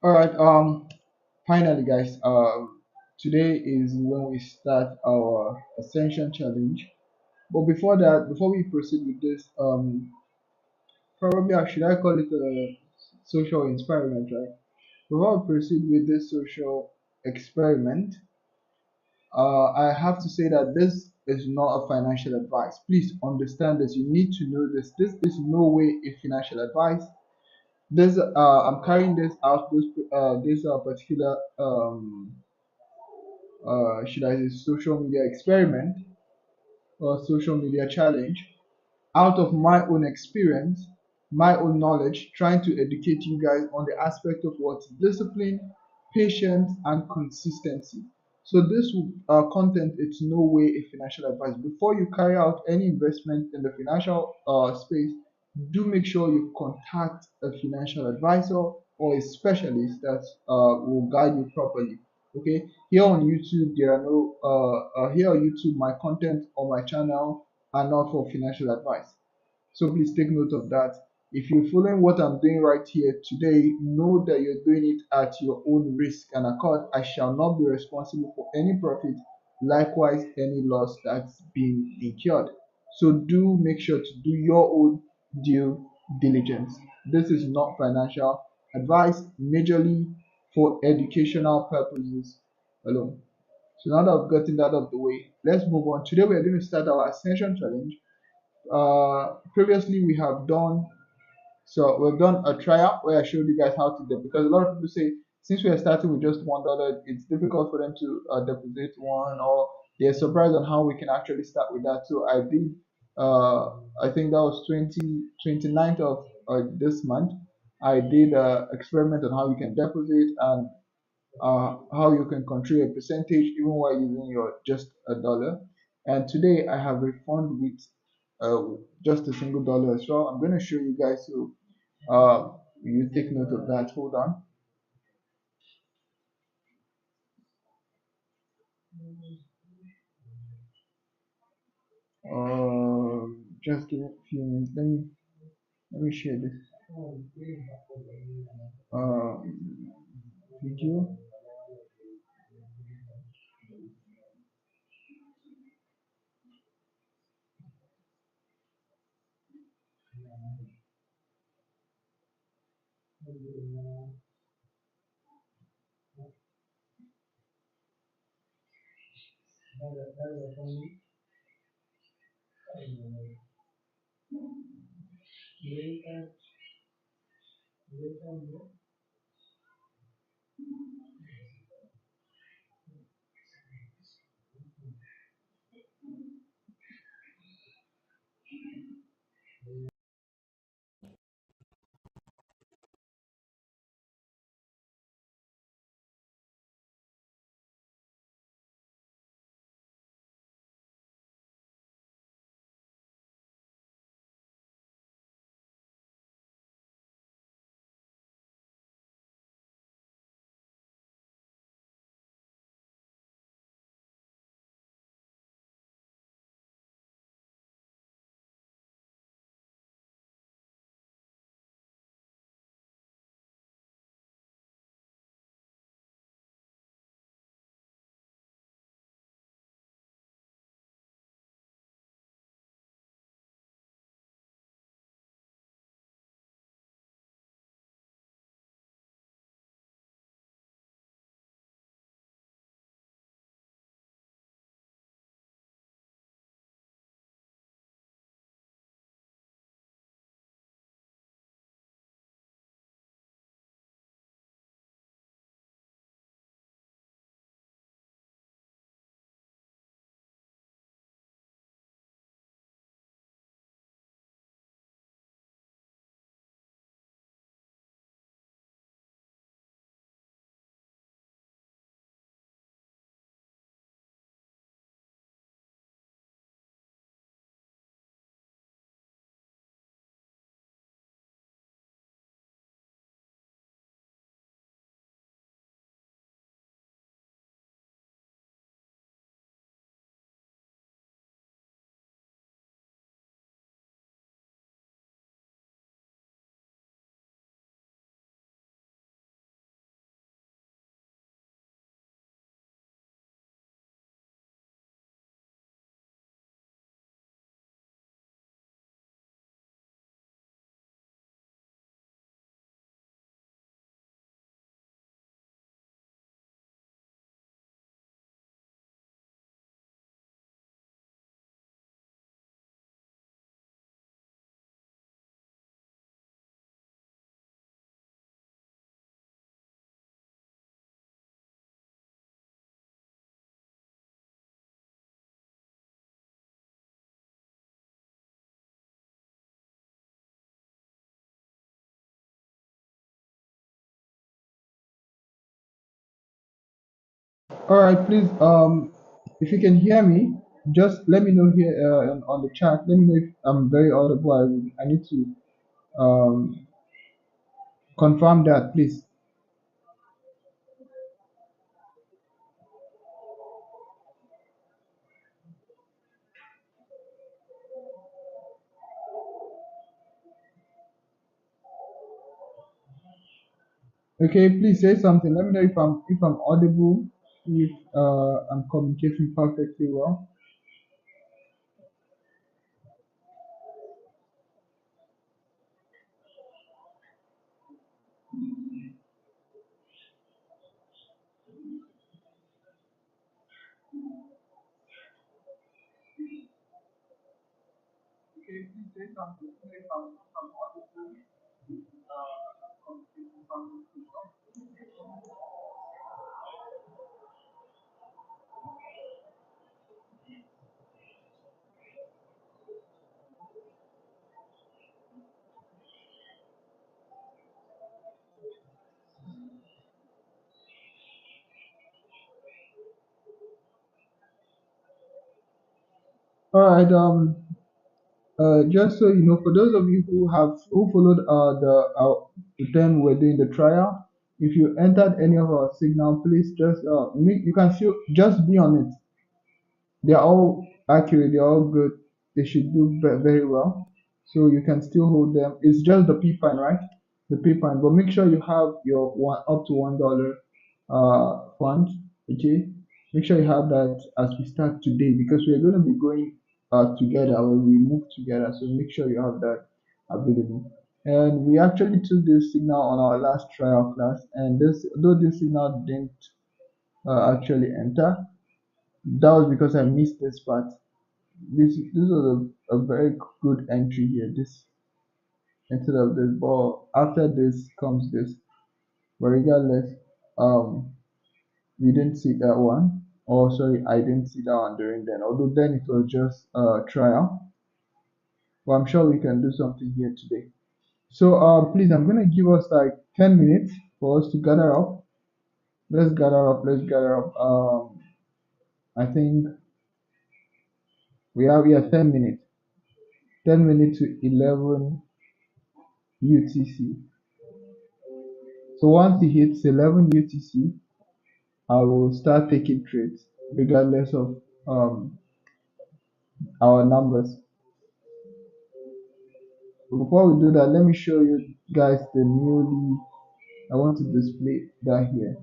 All right. Finally, guys. Today is when we start our ascension challenge. But before that, before we proceed with this, probably should I call it a social experiment, right? Before we proceed with this social experiment, I have to say that this is not a financial advice. Please understand this. You need to know this. This is no way a financial advice. This I'm carrying this out. This particular should I say social media experiment or social media challenge out of my own experience, my own knowledge, trying to educate you guys on the aspect of what discipline, patience, and consistency. So this content, it's no way a financial advice. Before you carry out any investment in the financial space, do make sure you contact a financial advisor or a specialist that will guide you properly. Okay, here on YouTube, there are no here on YouTube, my content on my channel are not for financial advice. So please take note of that. If you're following what I'm doing right here today, know that you're doing it at your own risk and accord. I shall not be responsible for any profit, likewise any loss that's been incurred. So do make sure to do your own due diligence. This is not financial advice, majorly for educational purposes alone. So now that I've gotten that out of the way, let's move on. Today we are going to start our ascension challenge. Previously we have done we've done a trial where I showed you guys how to do, because a lot of people say since we are starting with just $1, it's difficult for them to deposit one, or they're surprised on how we can actually start with that. So I did, I think that was 29th of this month. I did experiment on how you can deposit and how you can control a percentage even while using your just $1. And today I have a fund with just a single dollar as well. I'm going to show you guys, so you take note of that. Hold on. Just give it a few minutes. Let me share this uh, video. All right, please. If you can hear me, just let me know here on the chat. Let me know if I'm very audible. I need to confirm that, please. Okay, please say something. Let me know if I'm audible, if I'm communicating perfectly well. Okay, please say something. Let me know if I'm audible. I'm communicating perfectly well. All right. Just so you know, for those of you who followed the time we're doing the trial, if you entered any of our signal, please just you can still just be on it. They're all accurate, they're all good. They should do very well. So you can still hold them. It's just the P pine, right? The P pine. But make sure you have your one up to $1 fund. Okay. Make sure you have that as we start today because we're going to be going together when we move together. So make sure you have that available. And we actually took this signal on our last trial class, and this though this signal didn't actually enter, that was because I missed this part. This was a very good entry here. This instead of this, but after this comes this. But regardless, we didn't see that one. Oh, sorry, I didn't see that one during then. Although then it was just a trial. But I'm sure we can do something here today. So please, I'm gonna give us like 10 minutes for us to gather up. Let's gather up. Let's gather up. I think we have here 10 minutes. 10 minutes to 11 UTC. So once it hits 11 UTC, I will start taking trades regardless of our numbers. But before we do that, let me show you guys the newly. I want to display that here.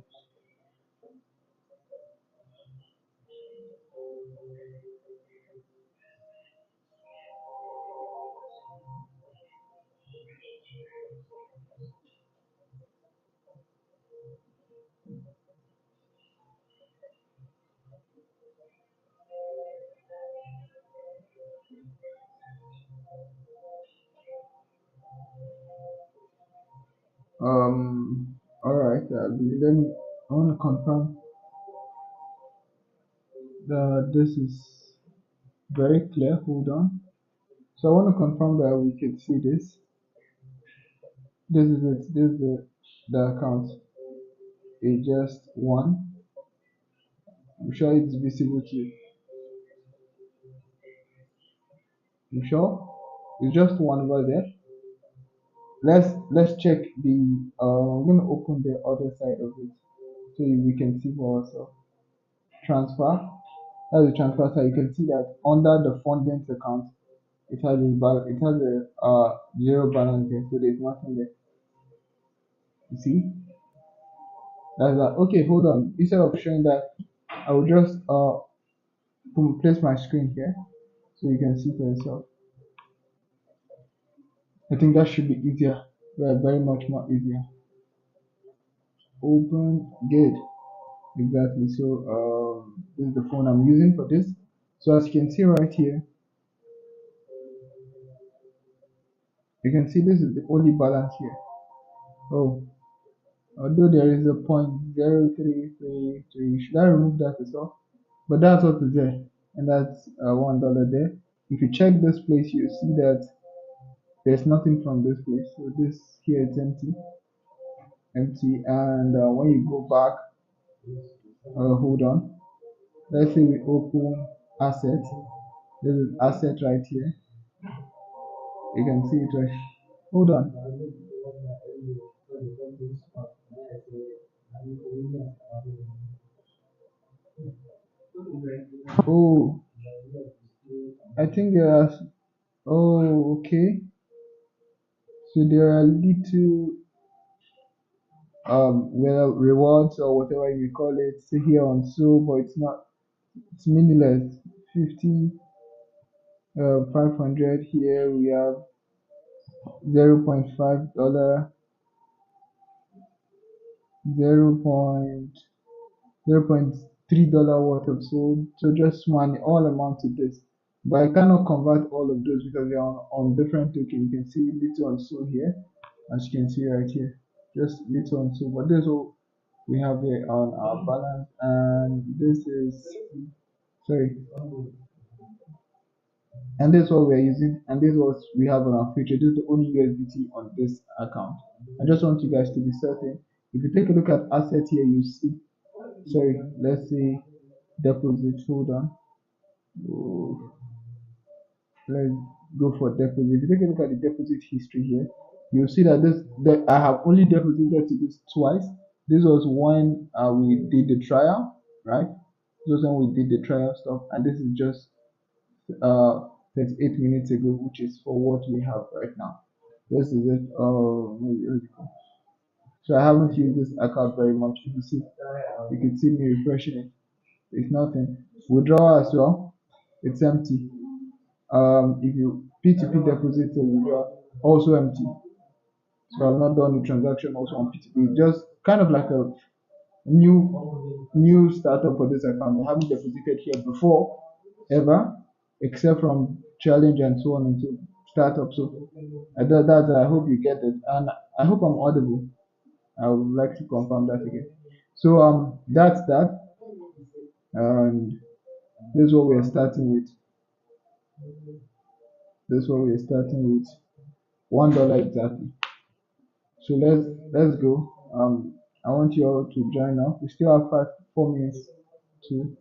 All right. Let me. I want to confirm that this is very clear. Hold on. So I want to confirm that we can see this. This is it. This is the account. It's just one. I'm sure it's visible to you. You sure? It's just one over there. Let's check the I'm gonna open the other side of it so we can see for ourselves. Transfer. That's the transfer side. You can see that under the fundings account it has a zero balance there, so there's nothing there. You see? That's that. Okay, hold on. Instead of showing that, I will just place my screen here so you can see for yourself. I think that should be easier. Very much more easier. Open good. Exactly. So this is the phone I'm using for this. So as you can see right here, you can see this is the only balance here. Oh, although there is a 0.0333, should I remove that as well? But that's what is there, and that's $1 there. If you check this place, you see that there's nothing from this place. So this here is empty, empty. And when you go back, Hold on. Let's say we open asset. This is asset right here. You can see it right. Hold on. Oh, I think there are. Oh, okay. So there are little well rewards or whatever you call it here on so, but it's not. It's meaningless. 50, 500 here. We have $0.5, 0.3 dollar worth of sold. So just money all amount to this. But I cannot convert all of those because they are on different token. You can see little on so here, as you can see right here. Just little on so. But this all we have here on our balance, and this is sorry, and this is what we're using, and this is what we have on our future. This is the only USDT on this account. I just want you guys to be certain. If you take a look at asset here, you see, sorry, let's see deposit. Hold on. Oh, let's go for deposit. If you take a look at the deposit history here, you'll see that I have only deposited to this twice. This was when we did the trial, right? This was when we did the trial stuff, and this is just uh 38 minutes ago, which is for what we have right now. This is it. So I haven't used this account very much. If you see, you can see me refreshing it. It's nothing. Withdrawal as well. It's empty. If you P2P deposit and withdrawal, also empty. So I've not done the transaction also on P2P. Just kind of like a new startup for this account. I haven't deposited here before ever, except from challenge and so on and so startup. So I hope you get it, and I hope I'm audible. I would like to confirm that again. So that's that, and this is what we are starting with. This is what we are starting with. $1 exactly. So let's go. I want you all to join now. We still have 4 minutes to.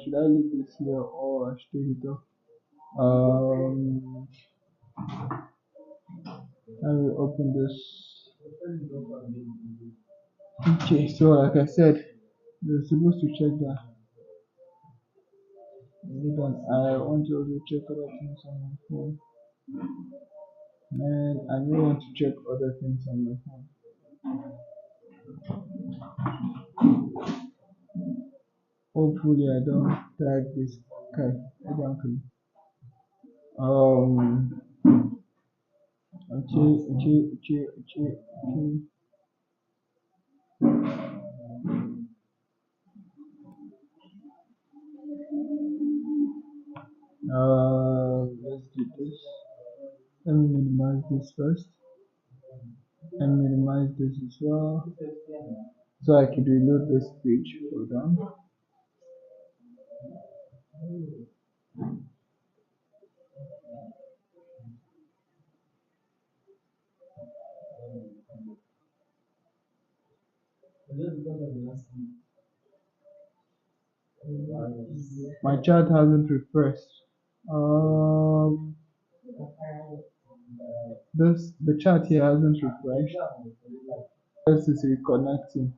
Should I leave this here or I should take it off? Um, I will open this. Okay, so like I said, you're supposed to check that. Hold on, I want to also check other things on my phone. Man, I may want to check other things on my phone. Hopefully, I don't tag this guy. I don't. Um, okay. Let's do this. Let me minimize this first and minimize this as well so I can reload this page. Hold on. My chart hasn't refreshed. Um, the chart here hasn't refreshed. This is reconnecting.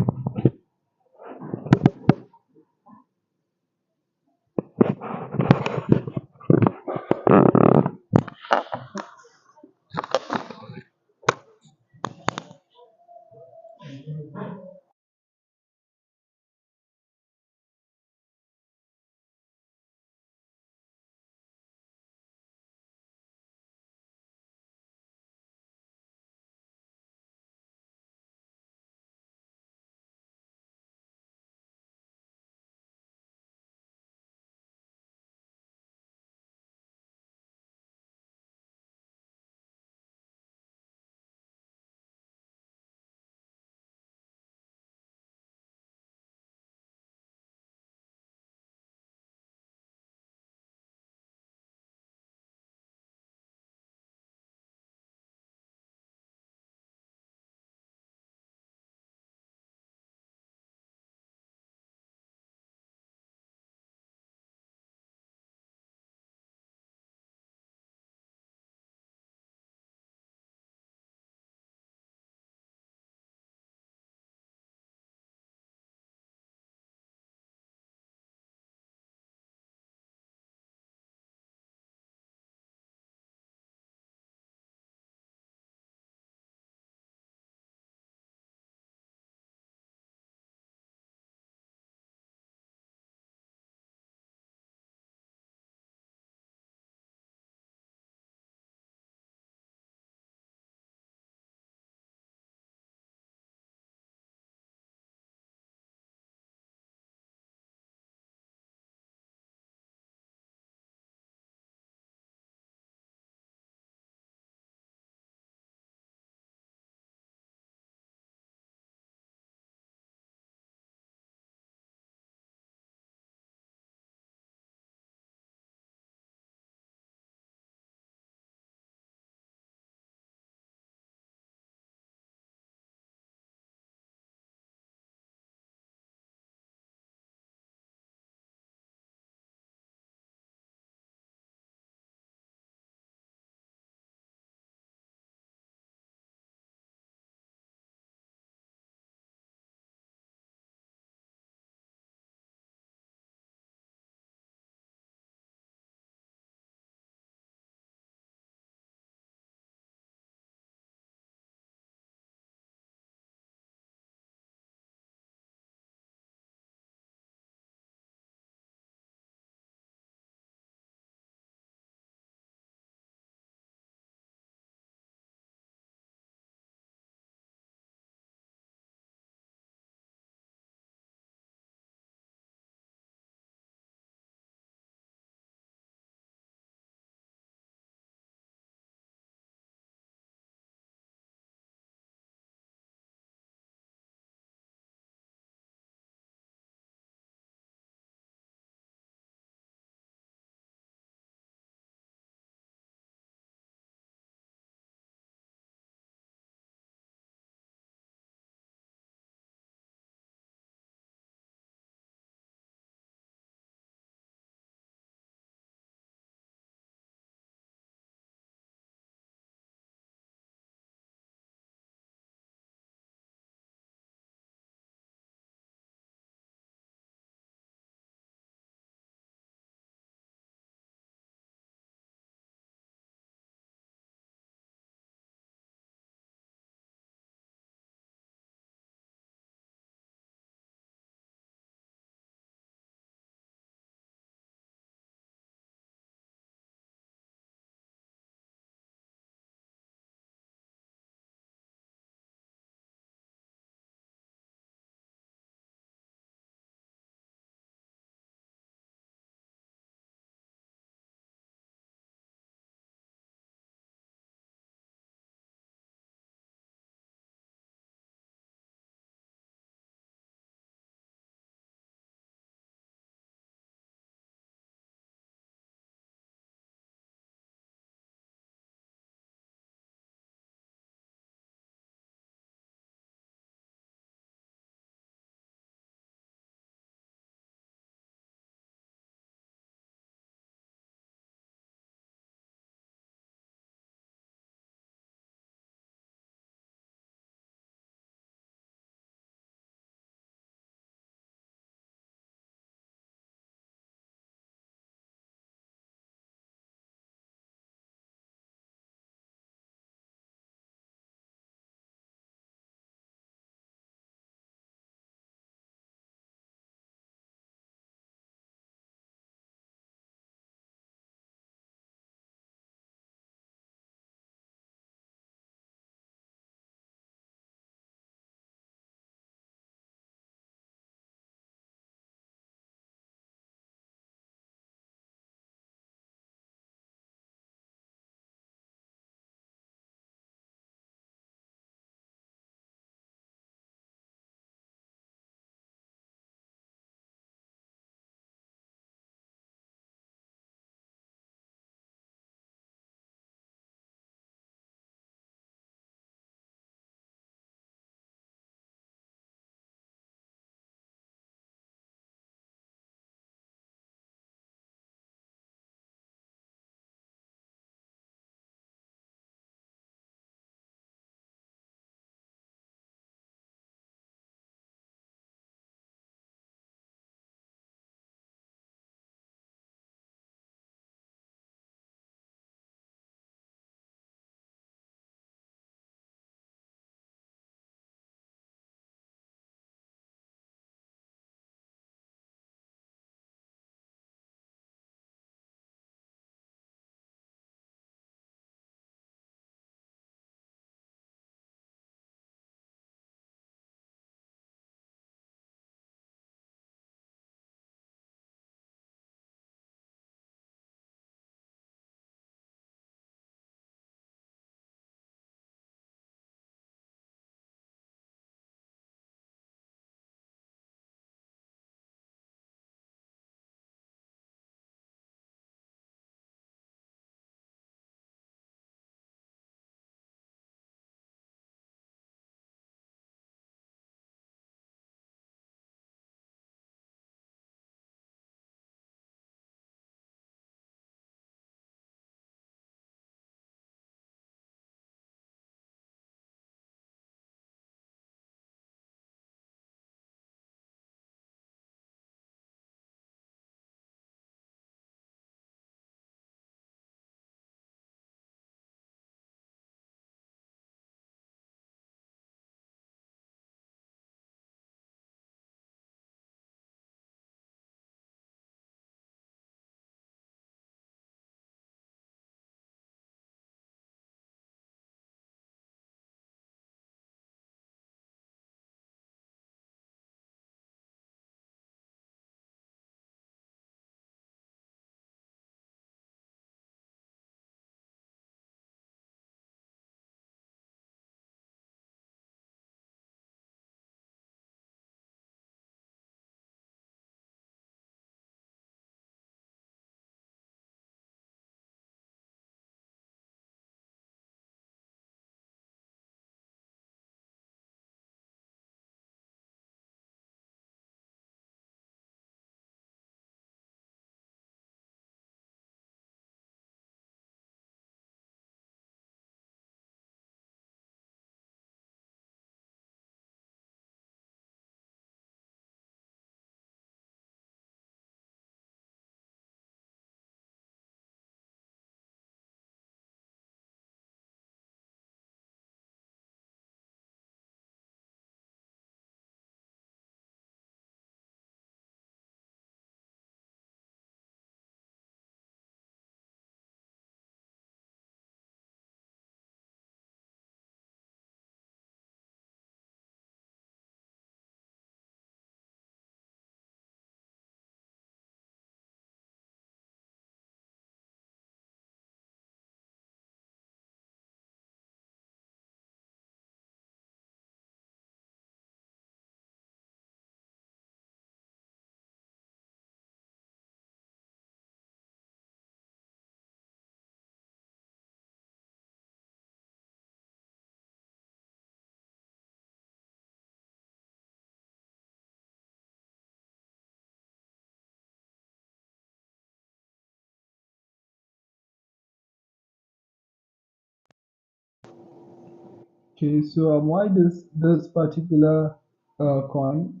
Okay, so why this particular coin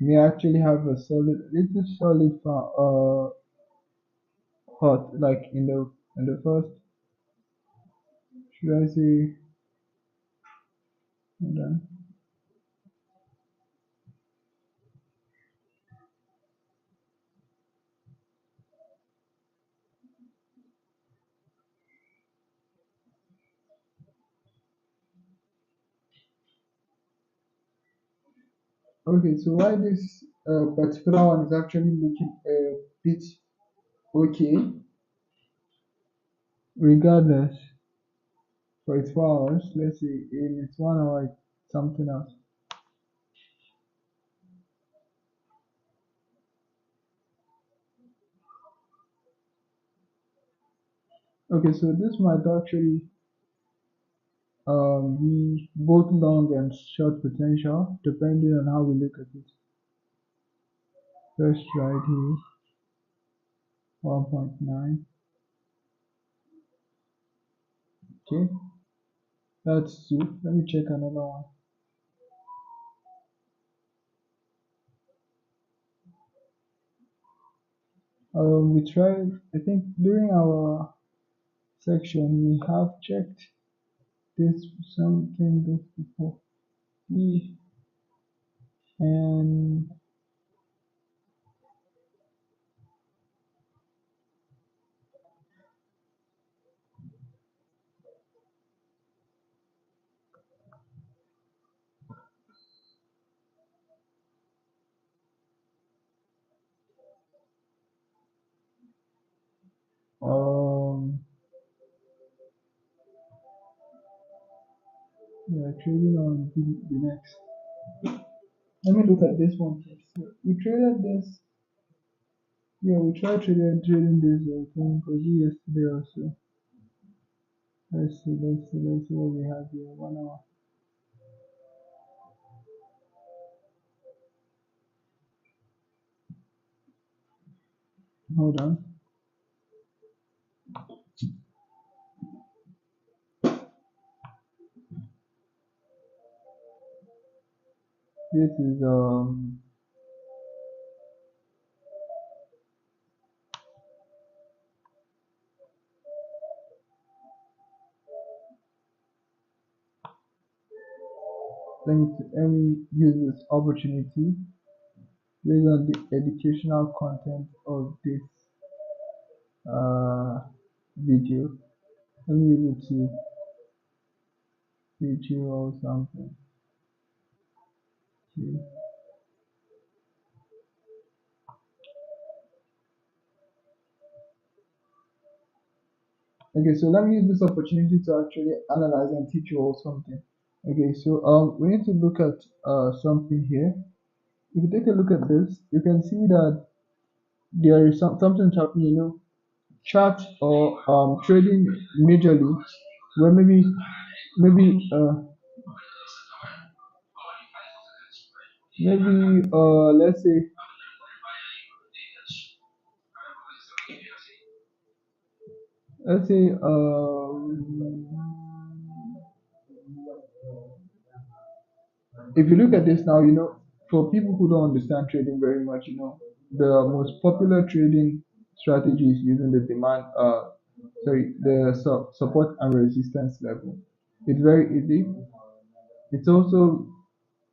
may actually have a little solid hot, like in the first, should I say, hold on. Okay, so why this particular one is actually looking a bit okay, regardless, for its 4 hours, let's say in its 1 hour, it's something else. Okay, so this might actually be both long and short potential, depending on how we look at it. First right here, 1.9. Okay, that's two. Let me check another one. We tried, I think during our section, we have checked this something this before. We and um yeah, trading on the next. Let me look at this one first. So we traded this. Yeah, we tried trading this. I think was it yesterday or so. Let's see what we have here. 1 hour. Hold on. This is let me use this opportunity based on the educational content of this uh video. Let me use it to teach you or something. Okay. Okay, so let me use this opportunity to actually analyze and teach you all something. Okay, so we need to look at something here. If you take a look at this, you can see that there is something happening, chart or trading majorly, where maybe let's say if you look at this now, for people who don't understand trading very much, the most popular trading strategy is using the support and resistance level. It's very easy. It's also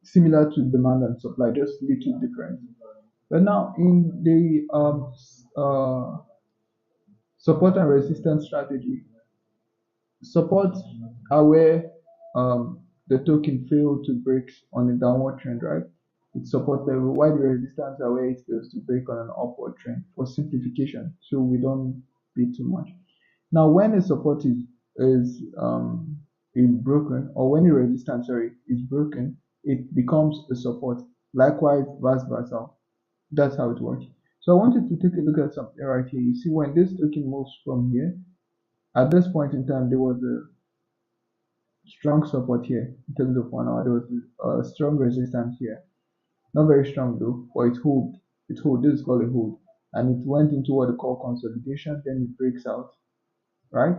similar to demand and supply, just little different. But now in the support and resistance strategy, support are where the token failed to break on a downward trend, right? It's support level, while the resistance are where it fails to break on an upward trend for simplification, so we don't be too much. Now, when a support is broken, or when a resistance, sorry, is broken, it becomes a support. Likewise, vice versa. That's how it works. So I wanted to take a look at something right here. You see, when this token moves from here, at this point in time, there was a strong support here in terms of 1 hour. There was a strong resistance here. Not very strong though, but it hold. It hold. This is called a hold. And it went into what they call consolidation, then it breaks out, right?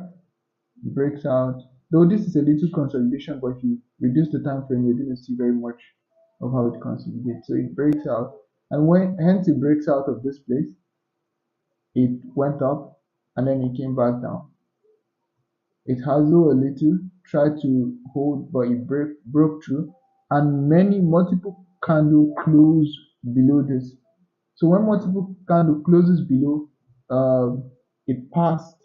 It breaks out. Though this is a little consolidation, but if you reduce the time frame, you're going to see very much of how it consolidates. So it breaks out, and when hence it breaks out of this place, it went up and then it came back down. It hustled a little, tried to hold, but it broke through, and multiple candle close below this. So when multiple candle closes below it past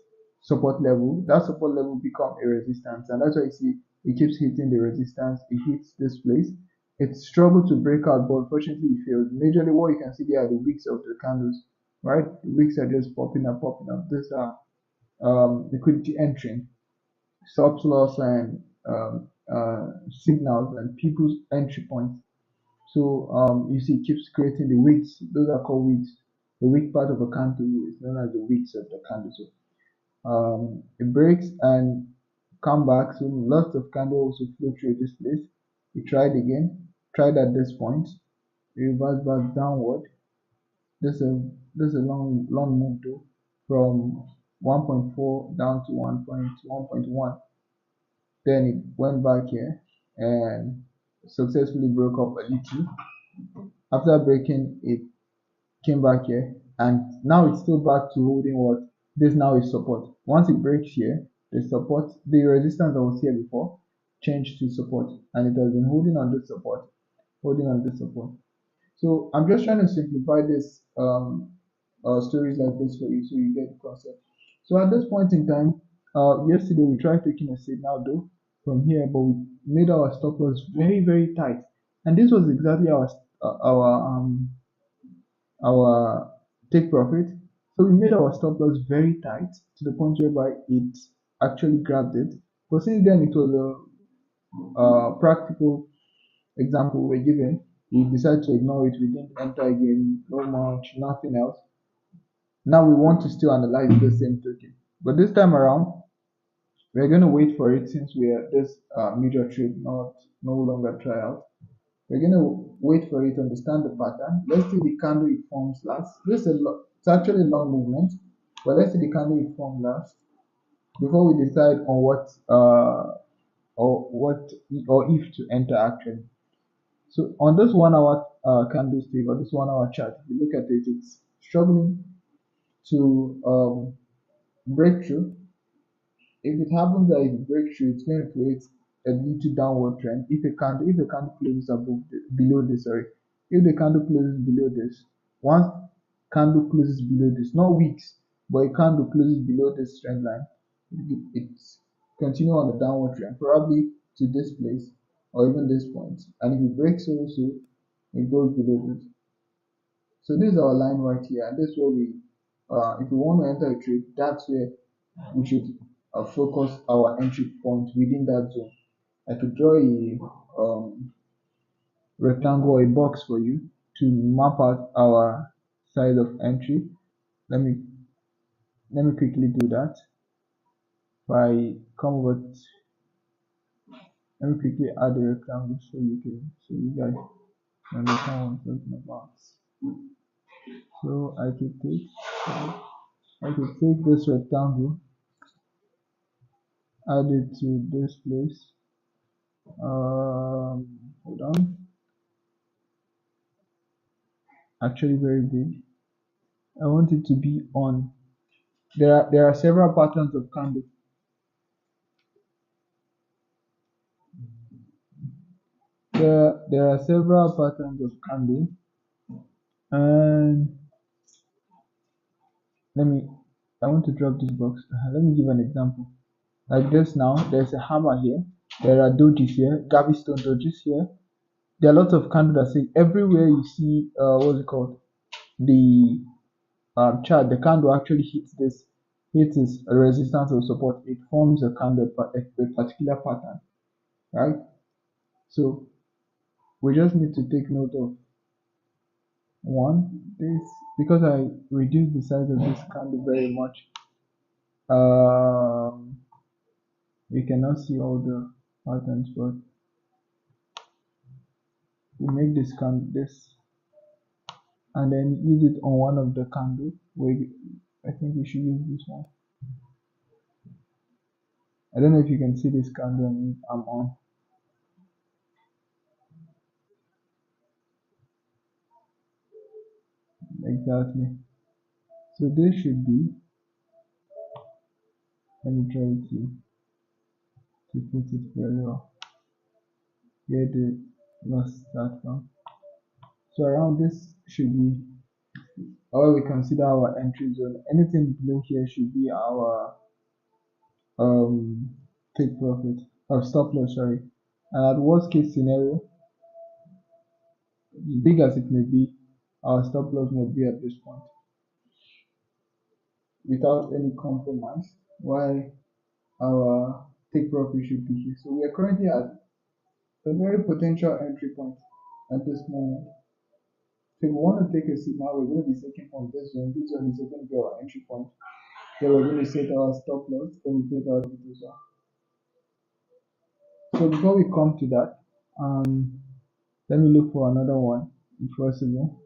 support level, that support level become a resistance, and that's why you see it keeps hitting the resistance. It hits this place. It struggled to break out, but unfortunately it failed. Majorly, what you can see there are the wicks of the candles, right? The wicks are just popping up, popping up. These are liquidity entering, stop loss, and signals and people's entry points. So you see, it keeps creating the wicks. Those are called wicks. The wick part of a candle is known as the wicks of the candle. So it breaks and come back. So lots of candle also flow through this place. We tried again, tried at this point, reverse back downward. This is a long move though, from 1.4 down to 1.1. Then it went back here and successfully broke up a little. After breaking, it came back here, and now it's still back to holding what this now is support. Once it breaks here, the resistance that was here before changed to support, and it has been holding on this support, holding on this support. So I'm just trying to simplify this stories like this for you so you get the concept. So at this point in time, yesterday we tried taking a signal though from here, but we made our stop loss very tight, and this was exactly our take profit. So we made our stop loss very tight to the point whereby it actually grabbed it. But since then it was a practical example we're given. We decided to ignore it. We didn't enter again, no much, nothing else. Now we want to still analyze the same token. But this time around, we're going to wait for it since we are this major trade, not no longer tryout. We're going to wait for it to understand the pattern. Let's see the candle it forms last. It's actually a long movement, but let's see the candle it formed last before we decide on what or if to enter actually. So on this 1 hour candlestick or this 1 hour chart, if you look at it, it's struggling to break through. If it happens that it breaks through, it's going to create a little downward trend. If a candle closes below this, sorry, if the candle closes below this, once candle closes below this, not weeks, but a candle closes below this trend line, it's continue on the downward trend, probably to this place or even this point. And if it breaks also, it goes below this. So this is our line right here, and this is where if we want to enter a trade, that's where we should focus our entry point within that zone. I could draw a rectangle or a box for you to map out our size of entry. Let me quickly do that. If I come over, let me quickly add a rectangle so you guys understand what I'm talking about. So I could take this rectangle, add it to this place. Hold on. Actually, very big. I want it to be on. There are several patterns of candle. There are several patterns of candle, and let me. I want to drop this box. Let me give an example. Like this now, there's a hammer here. There are dojis here, Gabi stone dojis here. There are lots of candles that say everywhere you see what's it called, the chart, the candle actually hits this resistance or support. It forms a candle, a particular pattern, right? So we just need to take note of this, because I reduced the size of this candle very much. We cannot see all the patterns, but we make this and then use it on one of the candles. I think we should use this one. I don't know if you can see this candle I'm on. exactly. So this should be, let me try to put it very well. Here the loss start from. So around this should be, or we consider our entry zone. Anything below here should be our take profit or stop loss, sorry. And at worst case scenario, big as it may be, our stop loss must be at this point without any compromise. While our take profit should be here. So we are currently at a very potential entry point at this moment. So if we want to take a signal, we're going to be taking from this zone. This zone is going to be our entry point. Then we're going to set our stop loss. Then we set our details. So before we come to that, let me look for another one if possible.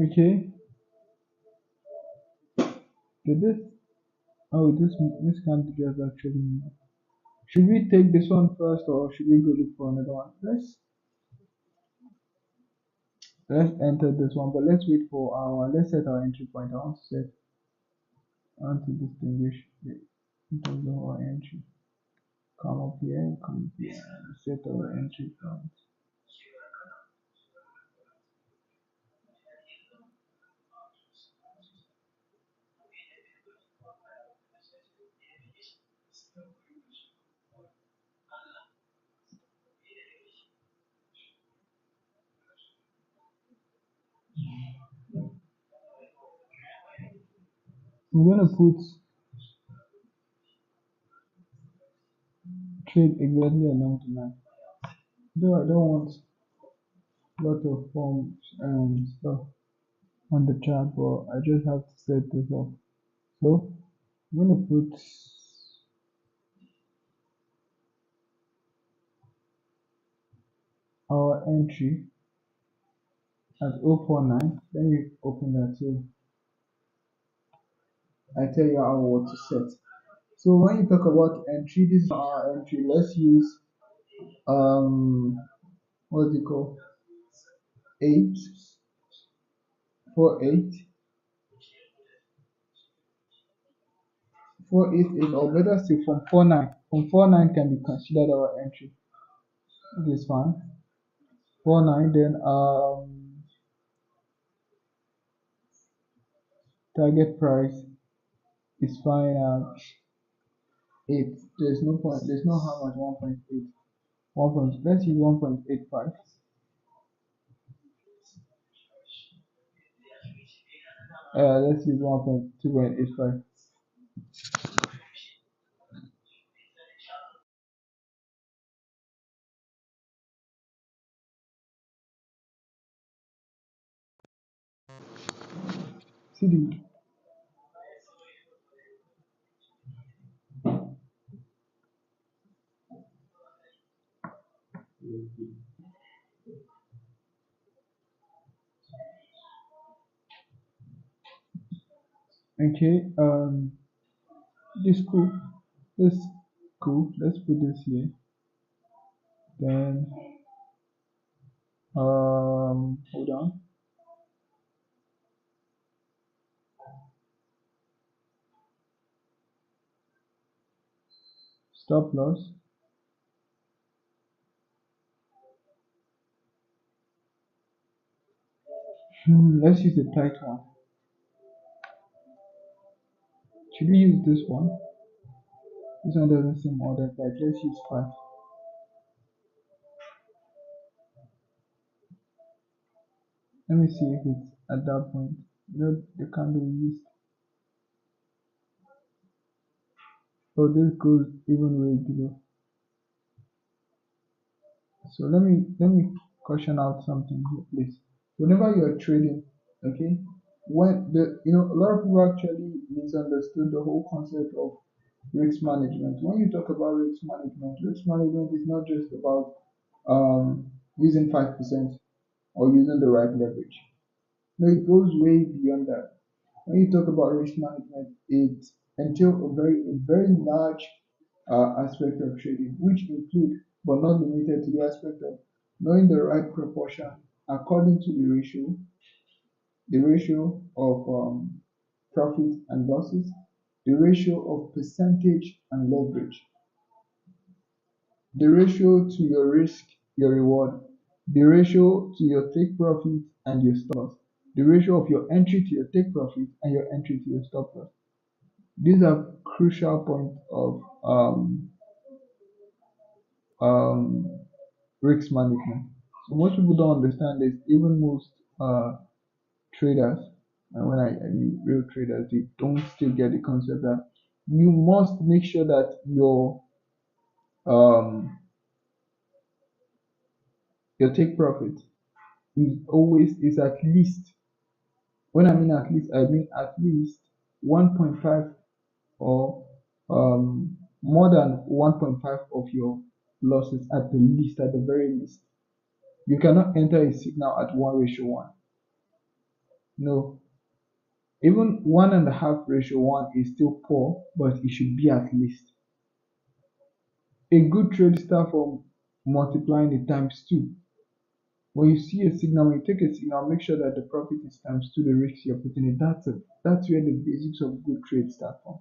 Okay, did this? Oh, this can't just actually move. Should we take this one first, or should we go look for another one? Let's enter this one, but let's wait for our, let's set our entry point. I want to distinguish it in terms of our entry. Come up here, come up here, set our entry point. I'm gonna put trade exactly along the line. Though I don't want a lot of forms and stuff on the chart, but I just have to set this up. So I'm gonna put our entry at 0.9. Let me open that so I tell you how what to set. So when you talk about entry, this is our entry. Let's use what's it called? 8 4 8 4 8 8, or better still from 4 9. From 4 9 can be considered our entry. It is fine. 4 9, then target price is fine at 8. There's no point, there's no how much 1.8. 1 point, let's use 1.85. Let's use 1.2.85. See the, okay, this cool, this cool, let's put this here. Then hold on. Stop loss. Let's use the tight one. Should we use this one? This one doesn't seem ordered. Like let's use 5. Let me see if it's at that point. The candle we used. Oh, this goes even way below. So let me caution out something here, please. Whenever you are trading, okay, when a lot of people actually misunderstood the whole concept of risk management. When you talk about risk management is not just about using 5% or using the right leverage. No, it goes way beyond that. When you talk about risk management, it entails a very large aspect of trading, which include but not limited to the aspect of knowing the right proportion according to the ratio of profit and losses, the ratio of percentage and leverage, the ratio to your risk, your reward, the ratio to your take profit and your stop loss, the ratio of your entry to your take profit and your entry to your stop loss. These are crucial points of um, risk management. So most people don't understand this. Even most traders, and when I mean real traders, they don't still get the concept that you must make sure that um, your take profit is at least. When I mean at least, I mean at least 1.5 or more than 1.5 of your losses at the least, at the very least. You cannot enter a signal at 1:1. No, even 1.5:1 is still poor, but it should be at least. A good trade starts from multiplying it times 2. When you see a signal, when you take a signal, make sure that the profit is times 2 the risk you're putting in. That's where the basics of good trade start from.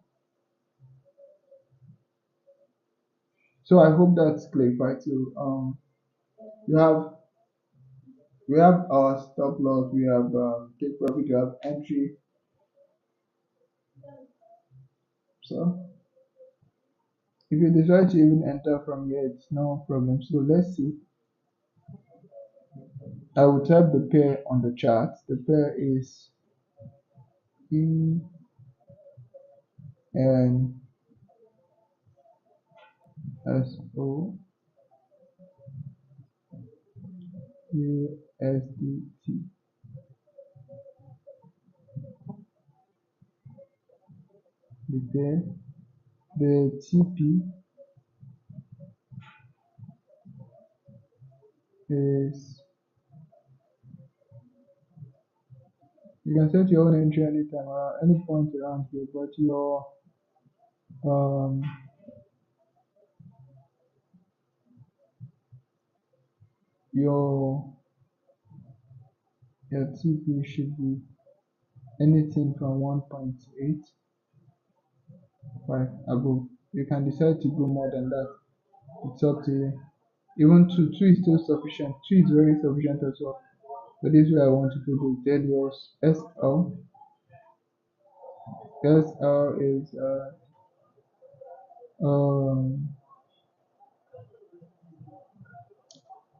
So I hope that's clarified too. You have we have our stop loss, we have take profit, we have entry. So if you decide to even enter from here, it's no problem. So let's see. I will type the pair on the chart. The pair is E and S O USDT. The pair, the TP is, you can set your own entry anytime around any point around here, but um your your TP should be anything from 1.85 above. You can decide to go more than that. It's up to you. Even two is still sufficient. 2 is very sufficient as well. But this way I want to put the then your SL. SL is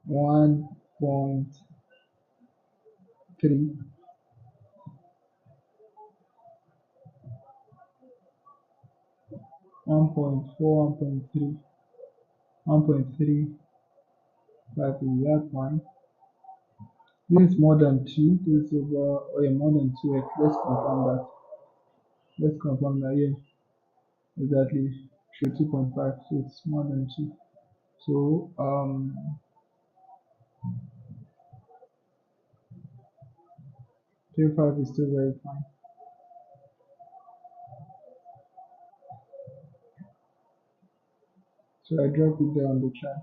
1.3, 1.4, 1.3, 1.35 is that one. This is more than 2. This is over, oh yeah, more than 2x. Let's confirm that. Let's confirm that, yeah, exactly. Show 2.5, so it's more than 2. So 35 is still very fine. So I drop it there on the chart.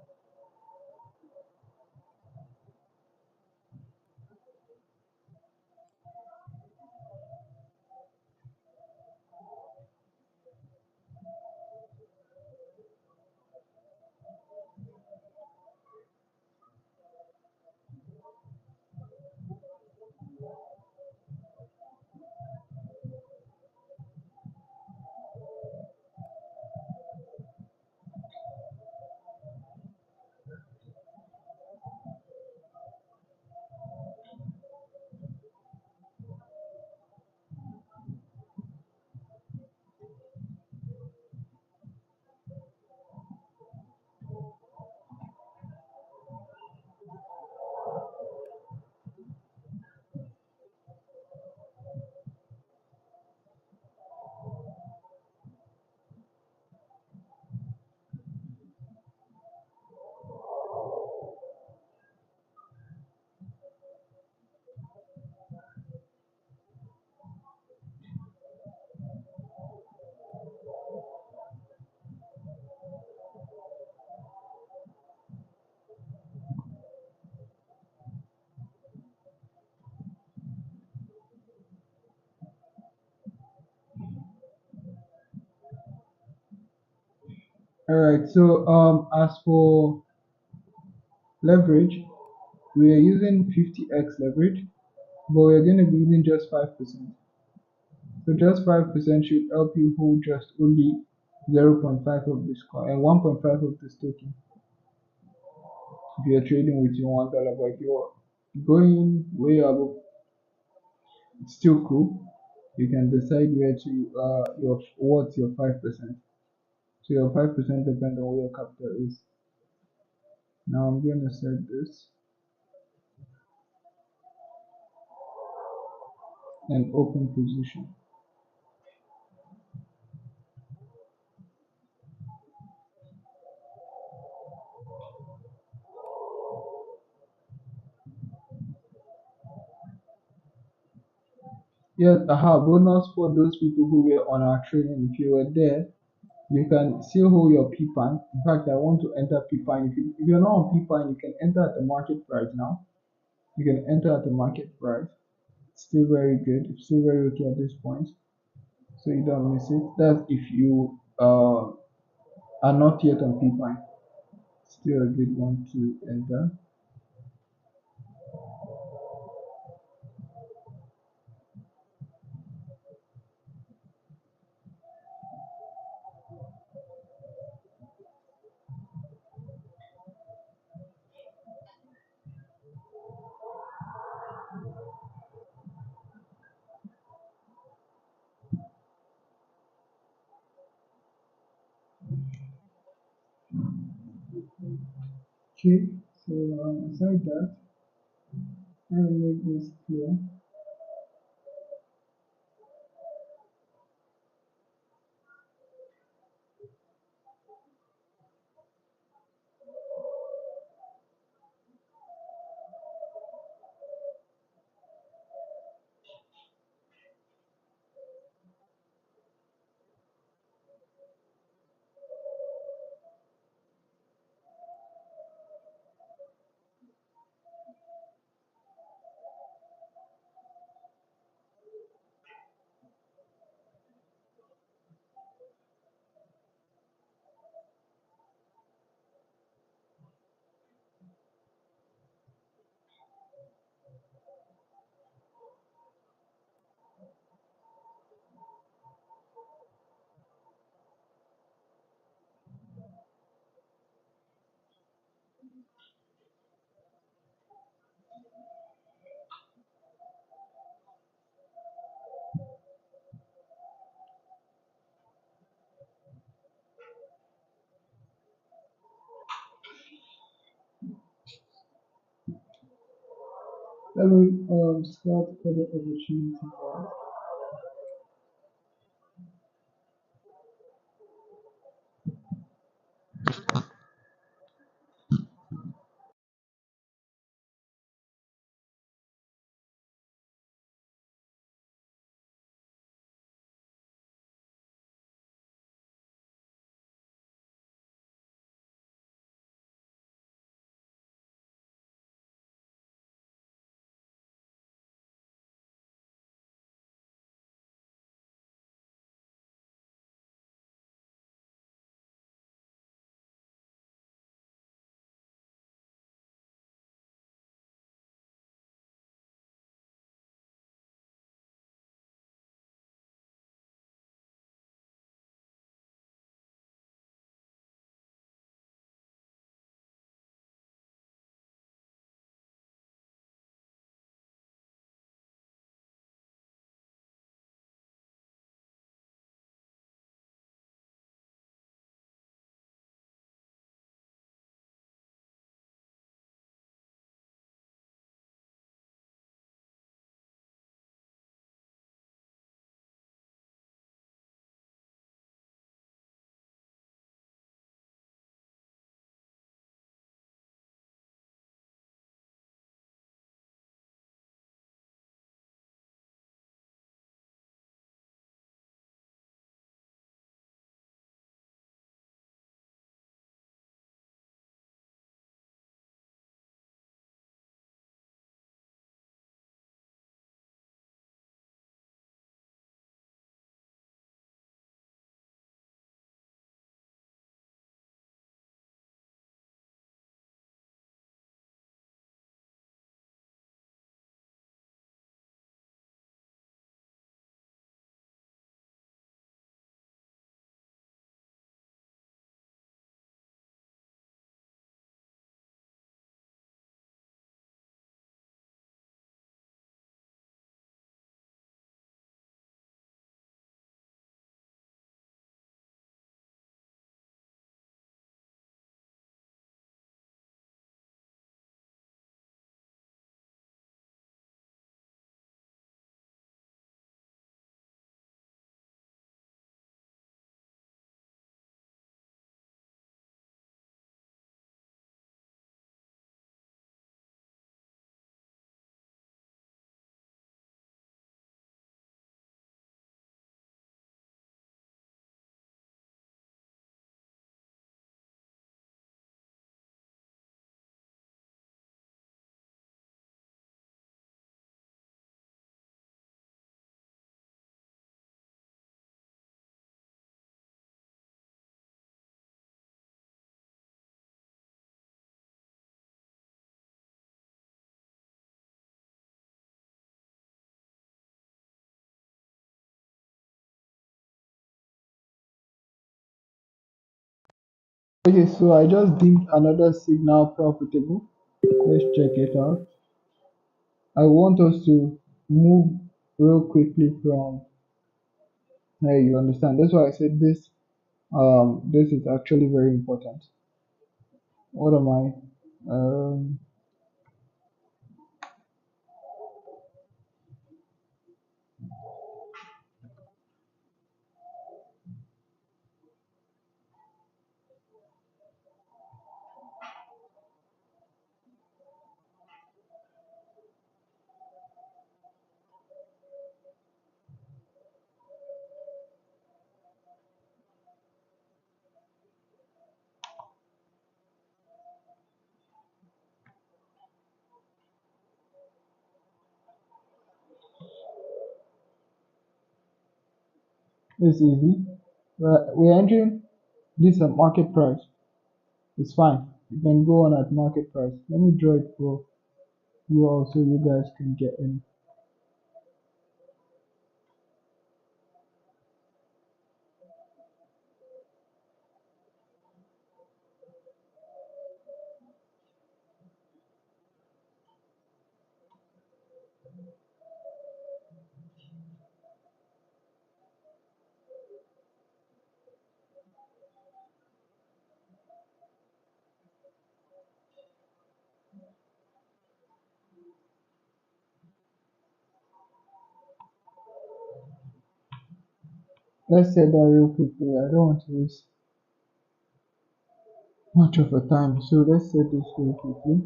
All right. So as for leverage, we are using 50x leverage, but we're going to be using just 5%. So just 5% should help you hold just only 0.5 of this coin and 1.5 of this token if you're trading with your $1. But if you're going way above, it's still cool. You can decide where to your what's your 5%. So your 5% depends on where your capital is. Now I'm going to set this and open position. Yes, aha, bonus for those people who were on our training. If you were there, you can still hold your PPAN. In fact, I want to enter PPAN. If you're not on PPAN, you can enter at the market price now. You can enter at the market price. It's still very good. It's still very okay at this point. So you don't miss it. That's if you are not yet on PPAN. Still a good one to enter. Okay, so aside that, I will make this clear. Let me start for the opportunity. Okay, so I just deemed another signal profitable. Let's check it out. I want us to move real quickly from here. You understand? That's why I said this. This is actually very important. What am I? It's easy. We're entering this at market price. It's fine. You can go on at market price. Let me draw it for you all so you guys can get in. Let's set that real quickly. I don't want to waste much of a time. So let's set this real quickly.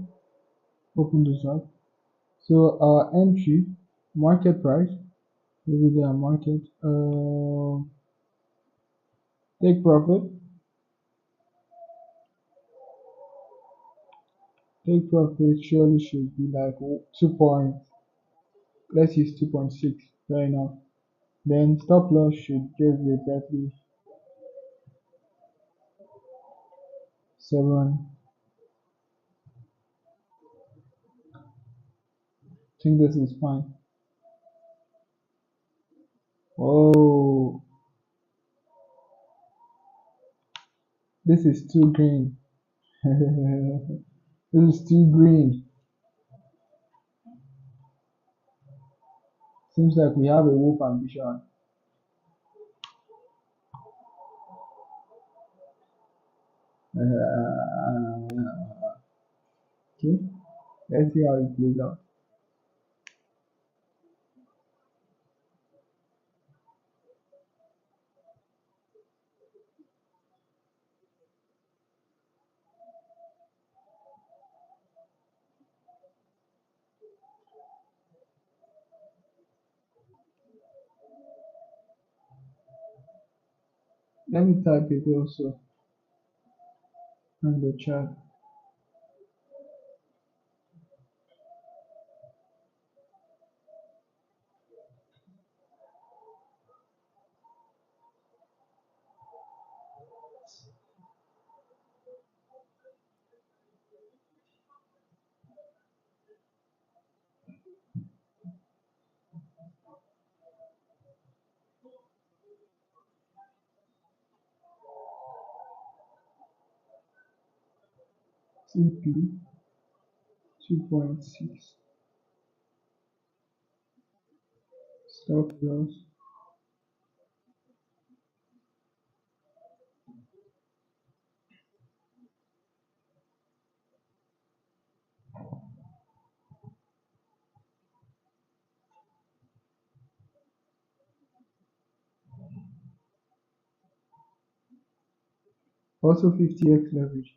Open this up. So our entry, market price, maybe there market. Take profit. Take profit surely should be like 2 point. Let's use 2.6. Fair enough. Then stop loss should just be exactly 7. I think this is fine. Oh, this is too green. This is too green. Seems like we have a wolf ambition. Okay, let's see how it plays out. Let me type it also in the chat. CP 2.6. Stop loss. Also 50x leverage.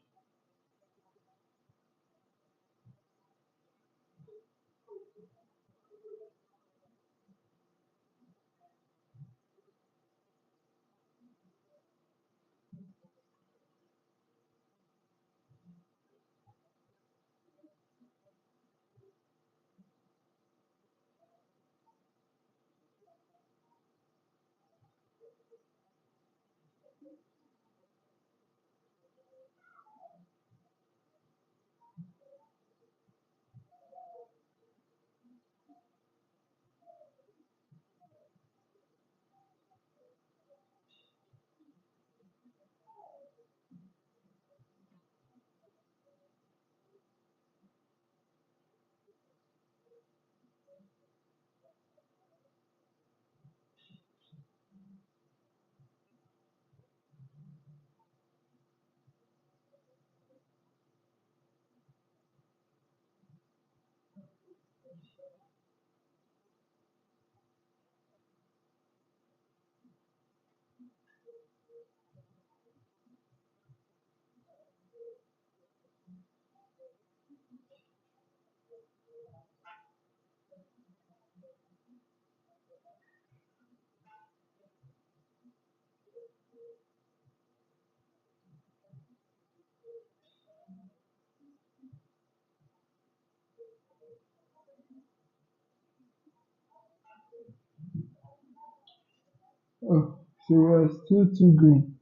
Oh, so we're still too green.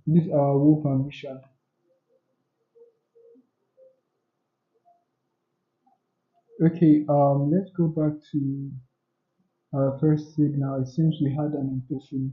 This our wolf ambition. Okay, let's go back to our first signal. It seems we had an epiphany.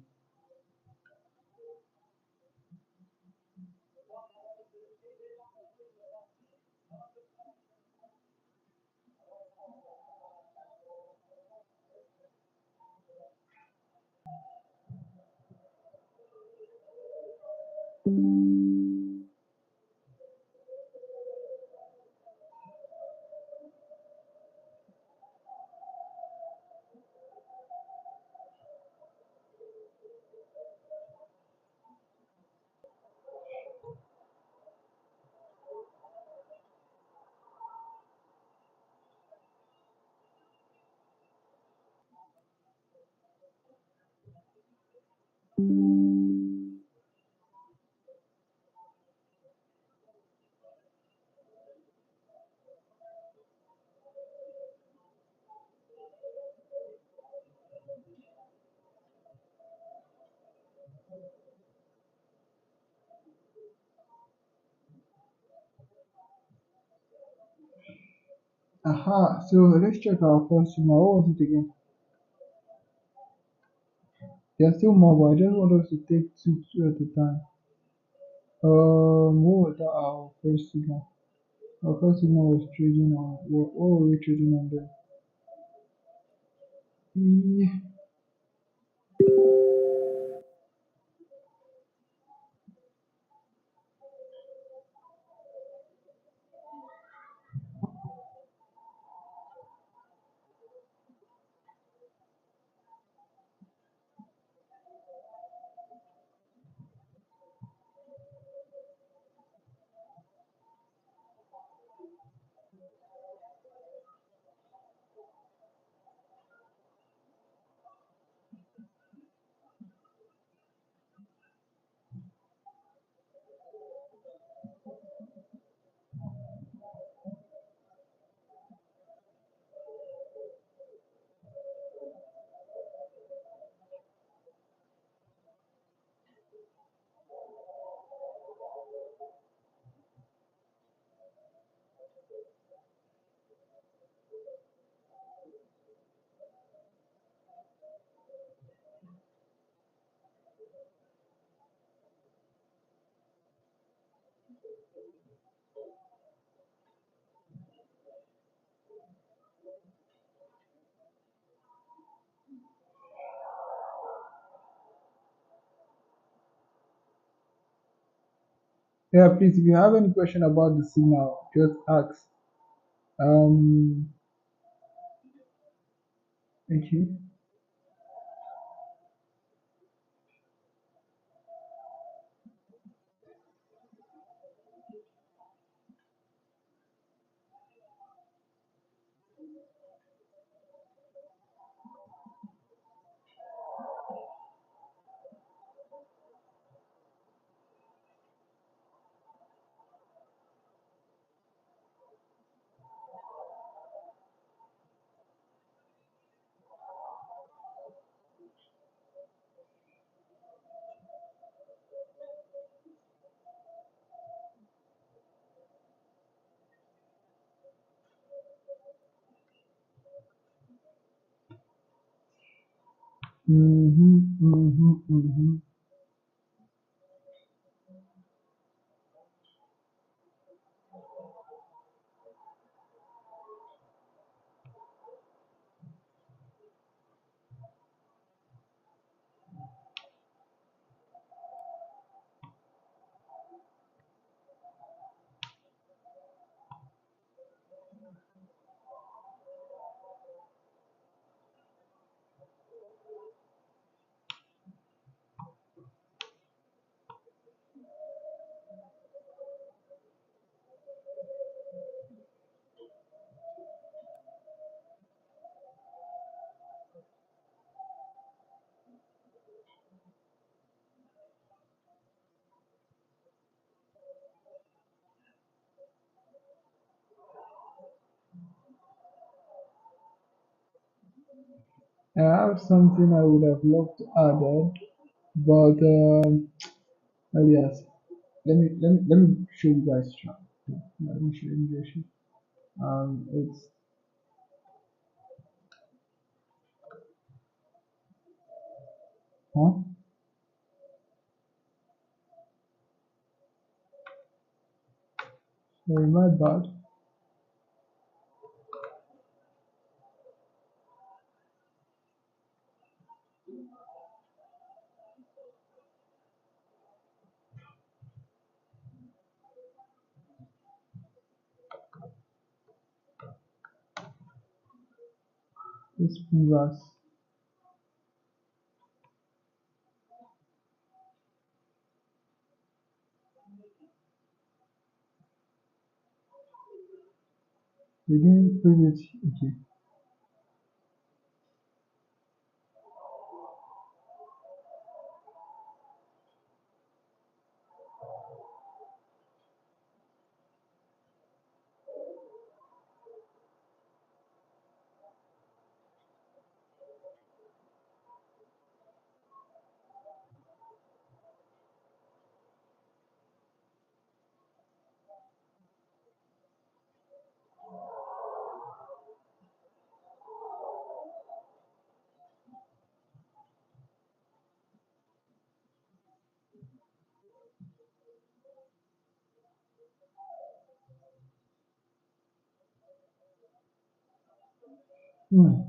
Aha, so let's check our first signal. What was it again? There's still more, but I just want us to take two at a time. What was that our first signal? Our first signal was trading on, what were we trading on there? E, yeah, please, if you have any question about the signal, just ask. Um, okay. Mm-hmm, mm-hmm, mm-hmm. I have something I would have loved to add, but yes, let me show you guys. Let me show you guys. It's huh? Sorry, my bad. This previous. They didn't put it. Okay. Hmm.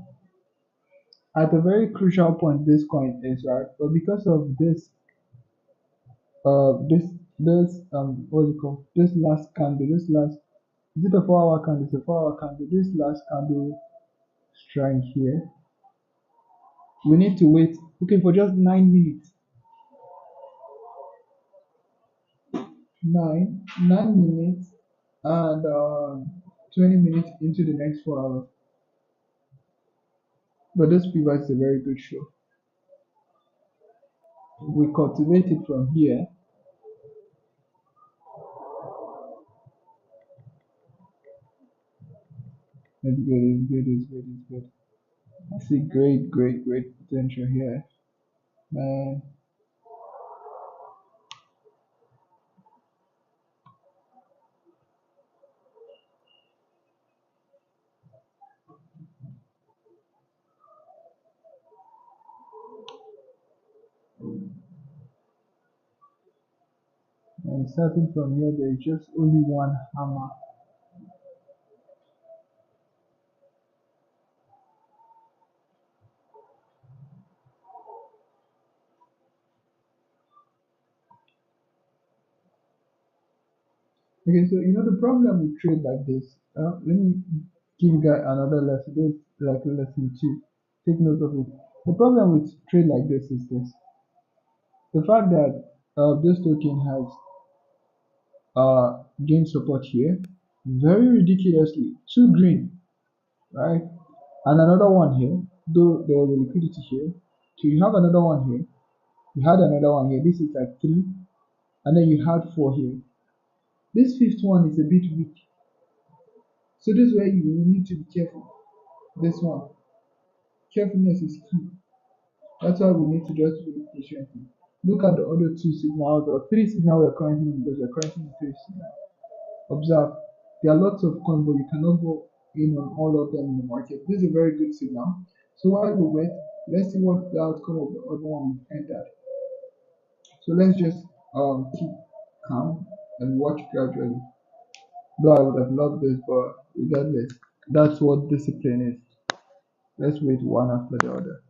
At a very crucial point, this coin is right, but because of this, what's it called? This last candle, this last, is it a 4 hour candle? It's a 4 hour candle. This last candle strike here, we need to wait, okay, for just 9 minutes. 9 minutes and 20 minutes into the next 4 hours. But this pivot is a very good show. We cultivate it from here. It's good, it's good, it's good, it's good. I see great, great, great potential here. Man, and starting from here, there is just only one hammer. Okay, so you know the problem with trade like this. Let me give you guys another lesson. This is like lesson two. Take note of it. The problem with trade like this is this: the fact that this token has gained support here, very ridiculously, two green, right? And another one here. Though there was a liquidity here, so you have another one here. You had another one here. This is like three, and then you had four here. This fifth one is a bit weak, so this is where you need to be careful. This one. Carefulness is key. That's why we need to just wait patiently. Look at the other two signals or three signals we're currently in because we're currently in three signals. Observe, there are lots of coins, but you cannot go in on all of them in the market. This is a very good signal. So while we wait, let's see what the outcome of the other one entered. So let's just keep calm and watch gradually. Though I would have loved this, but regardless, that's what discipline is. Let's wait one after the other.